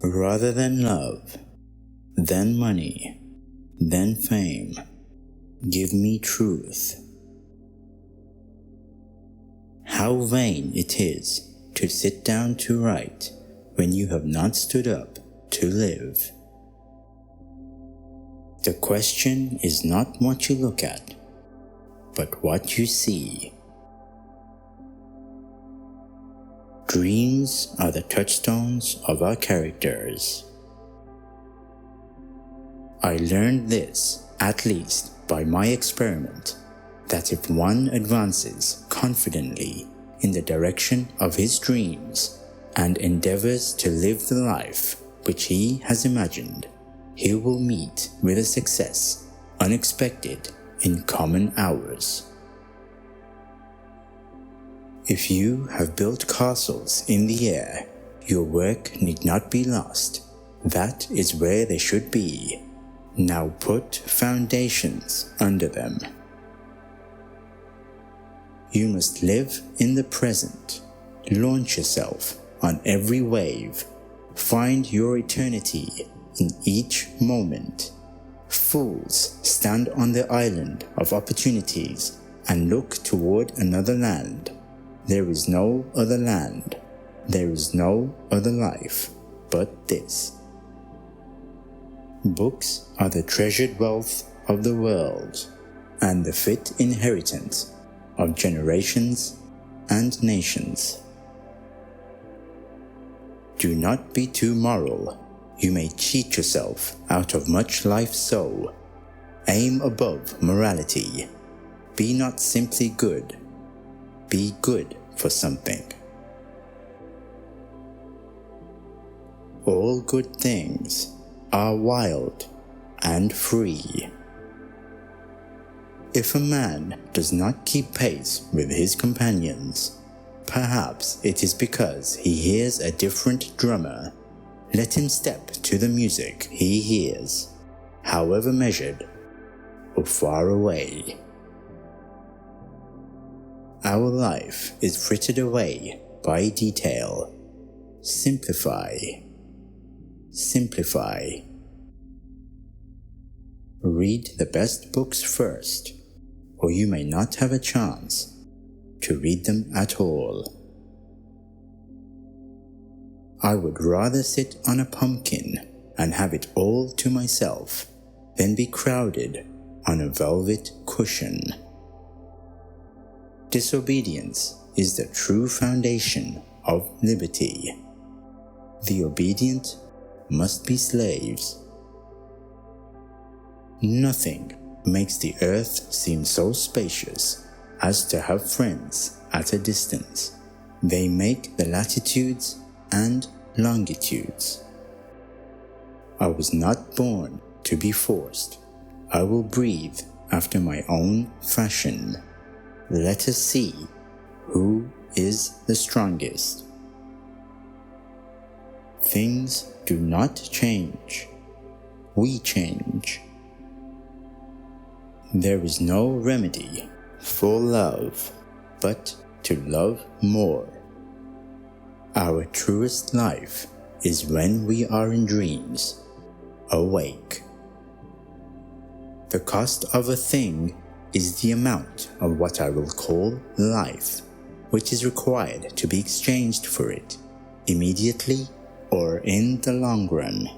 Rather than love, than money, than fame, give me truth. How vain it is to sit down to write when you have not stood up to live. The question is not what you look at, but what you see. Dreams are the touchstones of our characters. I learned this, at least by my experiment, that if one advances confidently in the direction of his dreams and endeavors to live the life which he has imagined, he will meet with a success unexpected in common hours. If you have built castles in the air, your work need not be lost. That is where they should be. Now put foundations under them. You must live in the present. Launch yourself on every wave. Find your eternity in each moment. Fools stand on the island of opportunities and look toward another land. There is no other land. There is no other life but this. Books are the treasured wealth of the world and the fit inheritance of generations and nations. Do not be too moral. You may cheat yourself out of much life so. Aim above morality. Be not simply good. Be good for something. All good things are wild and free. If a man does not keep pace with his companions, perhaps it is because he hears a different drummer. Let him step to the music he hears, however measured or far away. Our life is frittered away by detail. Simplify. Simplify. Read the best books first, or you may not have a chance to read them at all. I would rather sit on a pumpkin and have it all to myself than be crowded on a velvet cushion. Disobedience is the true foundation of liberty. The obedient must be slaves. Nothing makes the earth seem so spacious as to have friends at a distance. They make the latitudes and longitudes. I was not born to be forced. I will breathe after my own fashion. Let us see who is the strongest. Things do not change. We change. There is no remedy for love but to love more. Our truest life is when we are in dreams, awake. The cost of a thing is the amount of what I will call life, which is required to be exchanged for it, immediately or in the long run.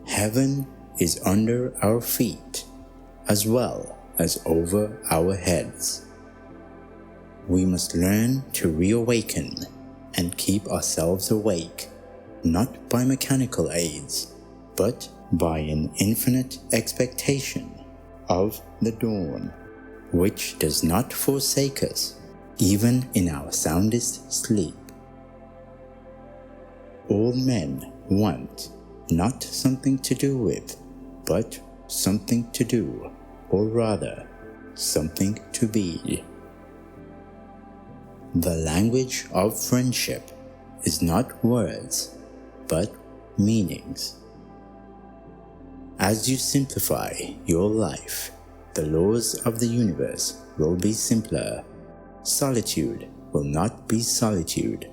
Heaven is under our feet, as well as over our heads. We must learn to reawaken and keep ourselves awake, not by mechanical aids, but by an infinite expectation of the dawn, which does not forsake us, even in our soundest sleep. All men want not something to do with, but something to do, or rather, something to be. The language of friendship is not words, but meanings. As you simplify your life, the laws of the universe will be simpler. Solitude will not be solitude.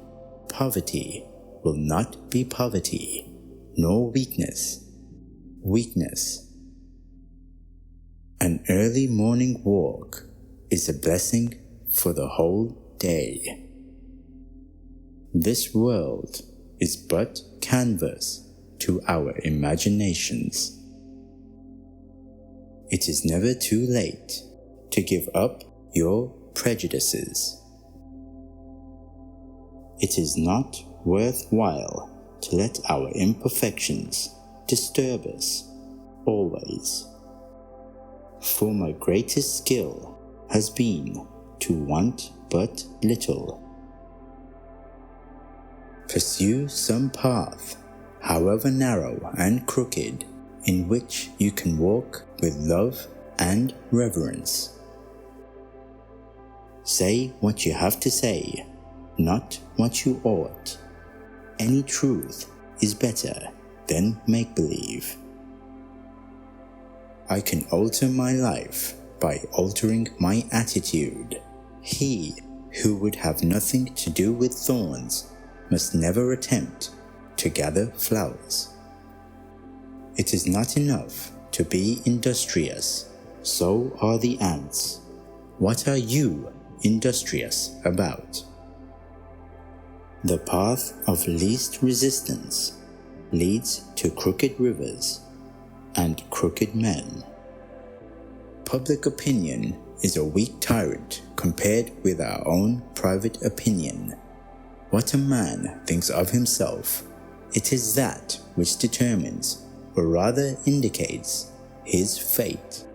Poverty will not be poverty, nor weakness. An early morning walk is a blessing for the whole day. This world is but canvas to our imaginations. It is never too late to give up your prejudices. It is not worthwhile to let our imperfections disturb us always. For my greatest skill has been to want but little. Pursue some path, however narrow and crooked, in which you can walk with love and reverence. Say what you have to say, not what you ought. Any truth is better than make-believe. I can alter my life by altering my attitude. He who would have nothing to do with thorns must never attempt to gather flowers. It is not enough to be industrious, so are the ants. What are you industrious about? The path of least resistance leads to crooked rivers and crooked men. Public opinion is a weak tyrant compared with our own private opinion. What a man thinks of himself, it is that which determines, or rather indicates, his fate.